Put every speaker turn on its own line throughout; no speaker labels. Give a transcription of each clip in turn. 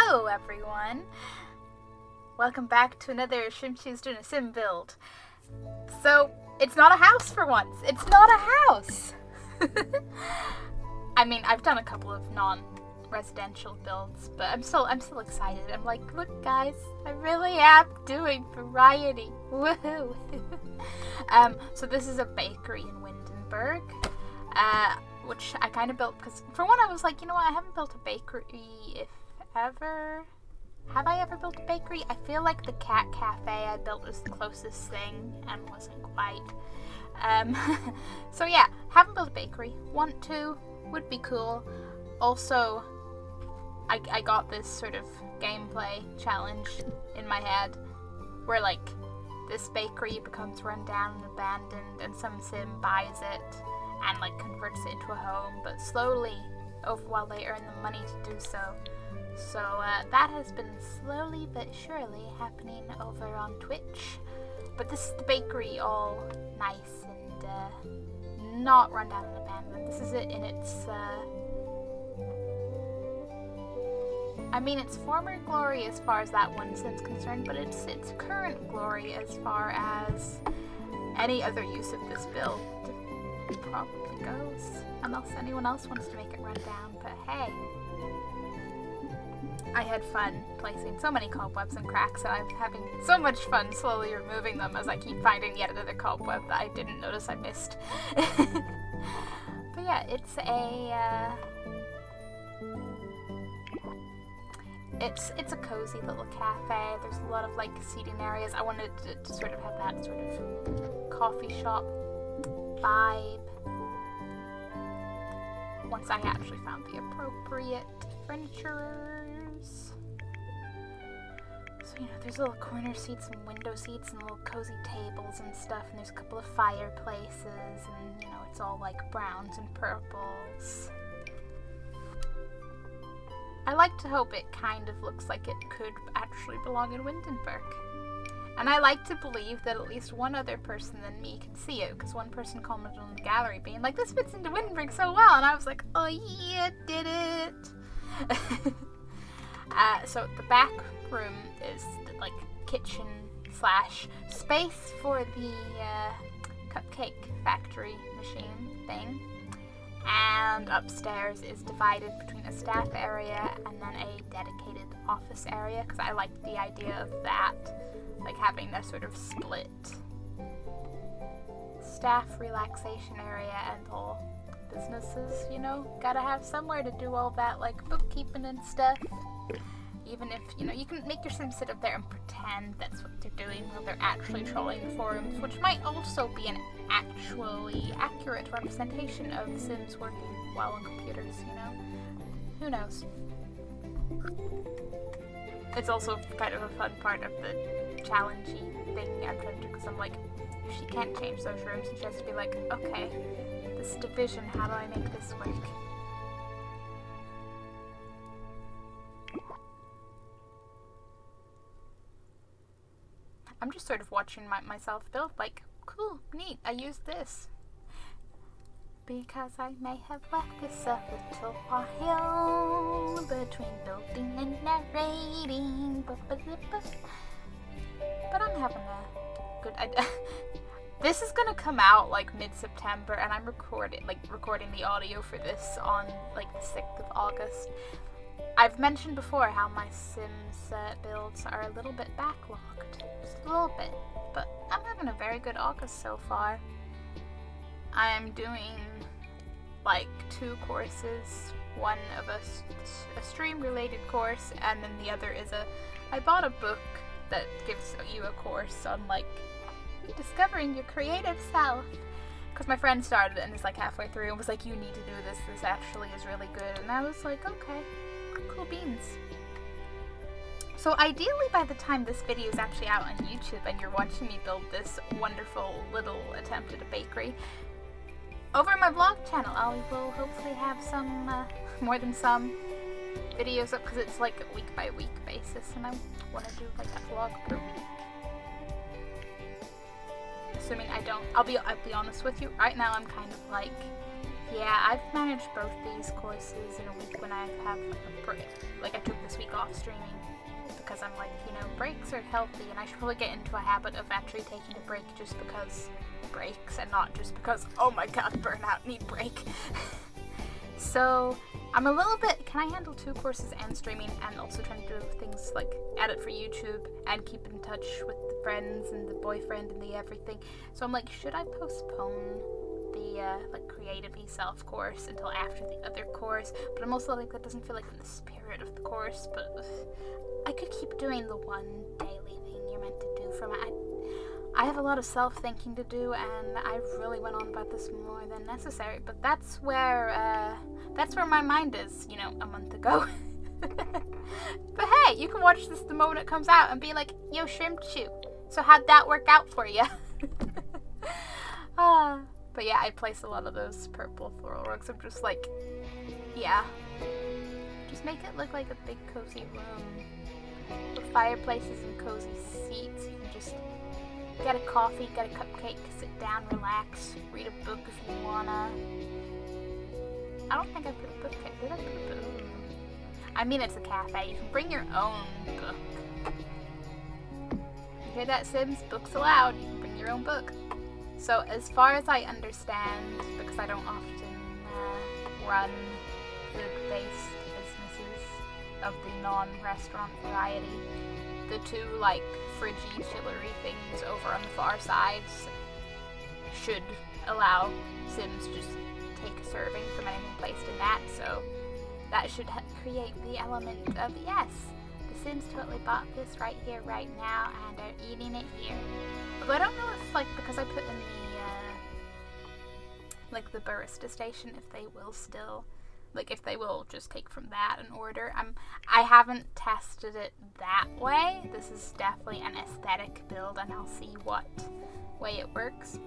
Hello everyone! Welcome back to another Shrimpchu's doing a sim build. So, it's not a house for once. It's not a house! I mean, I've done a couple of non-residential builds, but I'm still excited. I'm like, look guys, I really am doing variety. Woohoo! So this is a bakery in Windenburg. Which I kind of built because, for one, I was like, you know what, I haven't built a bakery if ever. Have I ever built a bakery? I feel like the cat cafe I built was the closest thing and wasn't quite. So yeah, haven't built a bakery. Want to, would be cool. Also, I got this sort of gameplay challenge in my head where, like, this bakery becomes run down and abandoned and some sim buys it and like converts it into a home, but slowly, while they earn the money to do so. So that has been slowly but surely happening over on Twitch. But this is the bakery, all nice and not run down and abandoned. This is it in its, I mean, it's former glory as far as that one sim's concerned, but it's current glory as far as any other use of this build probably goes, unless anyone else wants to make it run down. But hey, I had fun placing so many cobwebs and cracks, and I'm having so much fun slowly removing them as I keep finding yet another cobweb that I didn't notice I missed. But yeah, it's a cozy little cafe. There's a lot of like seating areas. I wanted to sort of have that sort of coffee shop vibe once I actually found the appropriate furnitures. So, you know, there's little corner seats and window seats and little cozy tables and stuff, and there's a couple of fireplaces, and, you know, it's all like browns and purples. I like to hope it kind of looks like it could actually belong in Windenburg. And I like to believe that at least one other person than me can see it, because one person commented on the gallery being like, this fits into Windenburg so well, and I was like, oh yeah, did it! So the back room is the, like, kitchen / space for the cupcake factory machine thing. And upstairs is divided between a staff area and then a dedicated office area, because I like the idea of that. Like having a sort of split staff relaxation area and all businesses, you know, gotta have somewhere to do all that, like bookkeeping and stuff. Even if, you know, you can make your Sims sit up there and pretend that's what they're doing while they're actually trolling the forums, which might also be an actually accurate representation of Sims working well on computers, you know? Who knows? It's also kind of a fun part of the challengey thing I'm trying to do, because I'm like, if she can't change those rooms, and she has to be like, okay, this division, how do I make this work? I'm just sort of watching myself build, like, cool, neat, I used this. Because I may have left this a little while between building and narrating. But I'm having a good idea. This is gonna come out like mid-September, and I'm recording the audio for this on like the 6th of August. I've mentioned before how my Sims builds are a little bit backlogged. Just a little bit. But I'm having a very good August so far. I'm doing like 2 courses, one of a stream related course, and then the other is I bought a book that gives you a course on like discovering your creative self, because my friend started it and is like halfway through and was like, you need to do this actually is really good, and I was like, okay, cool beans. So ideally by the time this video is actually out on YouTube and you're watching me build this wonderful little attempt at a bakery, over my vlog channel I will hopefully have some, more than some videos up, because it's like a week by week basis, and I want to do like a vlog per week. Assuming I don't, I'll be honest with you, right now I'm kind of like Yeah, I've managed both these courses in a week when I have a break. Like, I took this week off streaming because I'm like, you know, breaks are healthy, and I should probably get into a habit of actually taking a break just because breaks and not just because, oh my god, burnout, need break. So, I'm a little bit, can I handle 2 courses and streaming and also trying to do things like edit for YouTube and keep in touch with the friends and the boyfriend and the everything. So I'm like, should I postpone the like creative self course until after the other course? But I'm also like, that doesn't feel like in the spirit of the course, but I could keep doing the one daily thing you're meant to do from it. I have a lot of self-thinking to do, and I really went on about this more than necessary, but that's where my mind is, you know, a month ago. But hey, you can watch this the moment it comes out and be like, yo, Shrimpchu, so how'd that work out for you? But yeah, I place a lot of those purple floral rugs. I'm just like, yeah, just make it look like a big cozy room with fireplaces and cozy seats. You can just get a coffee, get a cupcake, sit down, relax, read a book if you wanna. I don't think I put a book. Did I put a book? I mean, it's a cafe. You can bring your own book. You hear that, Sims? Books allowed. You can bring your own book. So, as far as I understand, because I don't often run food-based businesses of the non-restaurant variety, the 2, like, fridgy, chillery things over on the far sides should allow Sims just take a serving from anything placed in that, so that should create the element of, yes, the Sims totally bought this right here, right now, and are eating it here. But I don't know if, like, because I put in like, the barista station, if they will still, like, if they will just take from that and order. I haven't tested it that way. This is definitely an aesthetic build, and I'll see what way it works.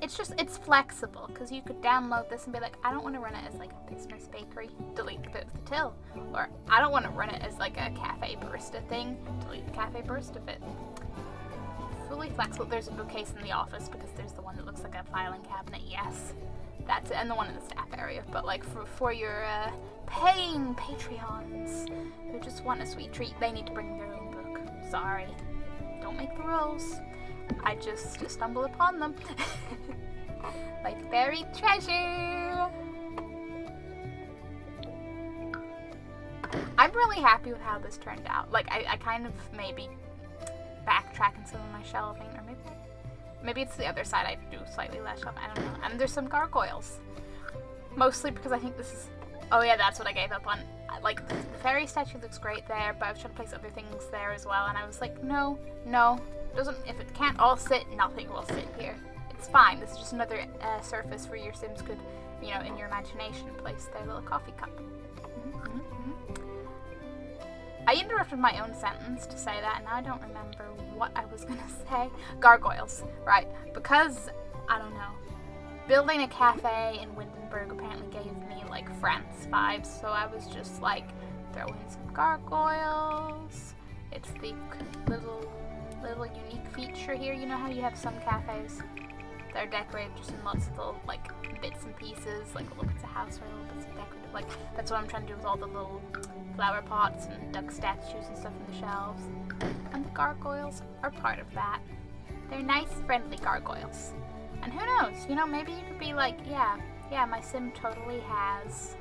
It's just, it's flexible, because you could download this and be like, I don't want to run it as, like, a business bakery, delete the bit with the till. Or, I don't want to run it as, like, a cafe barista thing, delete the cafe barista bit. Fully flexible. There's a bookcase in the office, because there's the one that looks like a filing cabinet, yes. That's it, and the one in the staff area. But, like, for your paying Patreons who just want a sweet treat, they need to bring their own book. Sorry. Don't make the rules. I just stumble upon them. Like buried treasure. I'm really happy with how this turned out. Like, I kind of maybe backtrack in some of my shelving, or maybe it's the other side I do slightly less shelving, I don't know. And there's some gargoyles. Mostly because I think this is, oh yeah, that's what I gave up on. Like, the fairy statue looks great there, but I was trying to place other things there as well, and I was like, no, doesn't, if it can't all sit, nothing will sit here. It's fine, this is just another surface where your Sims could, you know, in your imagination, place their little coffee cup. I interrupted my own sentence to say that, and now I don't remember what I was gonna say. Gargoyles, right, because, I don't know, building a cafe in Windenburg apparently gave me, like, France vibes, so I was just like, throw in some gargoyles. It's the little unique feature here. You know how you have some cafes that are decorated just in lots of little, like, bits and pieces, like little bits of house or little bits of decorative, like, that's what I'm trying to do with all the little flower pots and duck statues and stuff in the shelves. And the gargoyles are part of that. They're nice, friendly gargoyles. And who knows, you know, maybe you could be like, yeah, my Sim totally has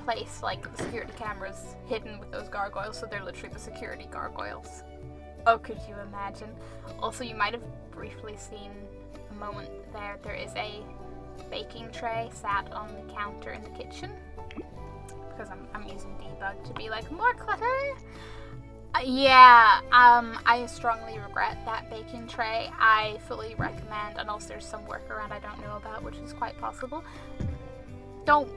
placed, like, the security cameras hidden with those gargoyles, so they're literally the security gargoyles. Oh, could you imagine? Also, you might have briefly seen a moment there. There is a baking tray sat on the counter in the kitchen, because I'm using debug to be like, more clutter? I strongly regret that baking tray. I fully recommend, unless there's some workaround I don't know about, which is quite possible, don't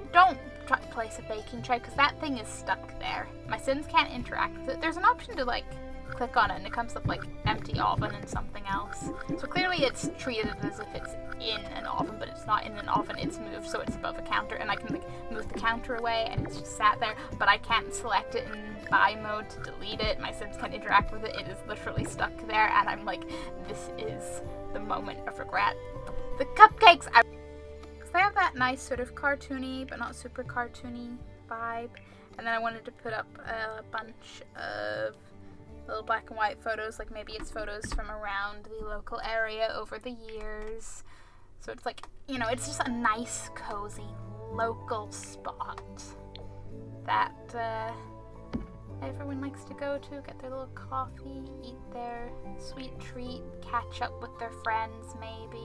try to place a baking tray, because that thing is stuck there. My Sims can't interact with it. There's an option to, like, click on it and it comes up like empty oven and something else. So clearly it's treated as if it's in an oven, but it's not in an oven, it's moved so it's above a counter, and I can, like, move the counter away and it's just sat there, but I can't select it in buy mode to delete it. My Sims can't interact with it. It is literally stuck there, and I'm like, this is the moment of regret. The cupcakes, because they have of that nice sort of cartoony, but not super cartoony vibe. And then I wanted to put up a bunch of little black and white photos, like maybe it's photos from around the local area over the years. So it's like, you know, it's just a nice, cozy, local spot that everyone likes to go to, get their little coffee, eat their sweet treat, catch up with their friends maybe.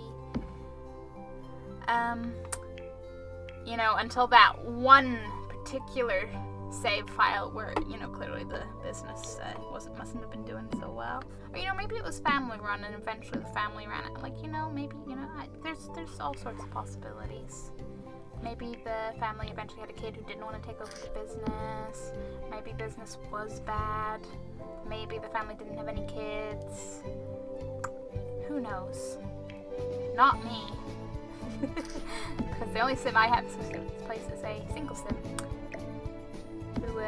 You know, until that one particular save file where, you know, clearly the business mustn't have been doing so well. Or, you know, maybe it was family run and eventually the family ran it. Like, you know, maybe, you know, there's all sorts of possibilities. Maybe the family eventually had a kid who didn't want to take over the business. Maybe business was bad. Maybe the family didn't have any kids. Who knows? Not me. Because the only sim I have in this place is a single sim who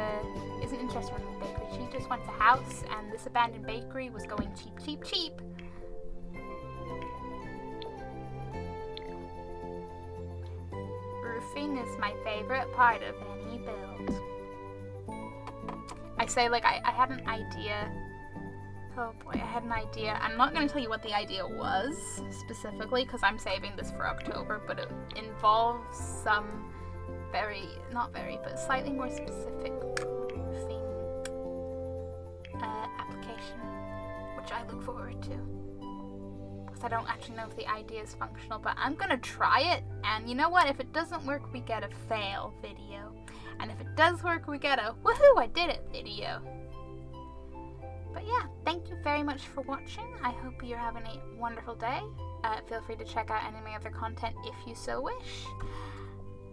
isn't interested in the bakery. She just wants a house, and this abandoned bakery was going cheap, cheap, cheap. Roofing is my favorite part of any build. I say, like, I had an idea. Oh boy, I had an idea. I'm not going to tell you what the idea was specifically because I'm saving this for October, but it involves some but slightly more specific roofing application, which I look forward to. Because I don't actually know if the idea is functional, but I'm going to try it, and you know what? If it doesn't work, we get a fail video. And if it does work, we get a woohoo, I did it video. But yeah, thank you very much for watching. I hope you're having a wonderful day. Feel free to check out any of my other content if you so wish.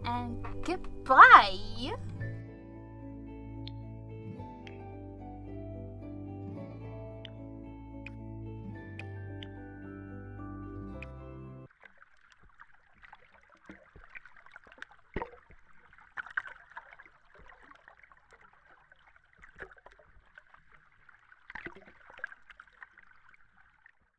And goodbye!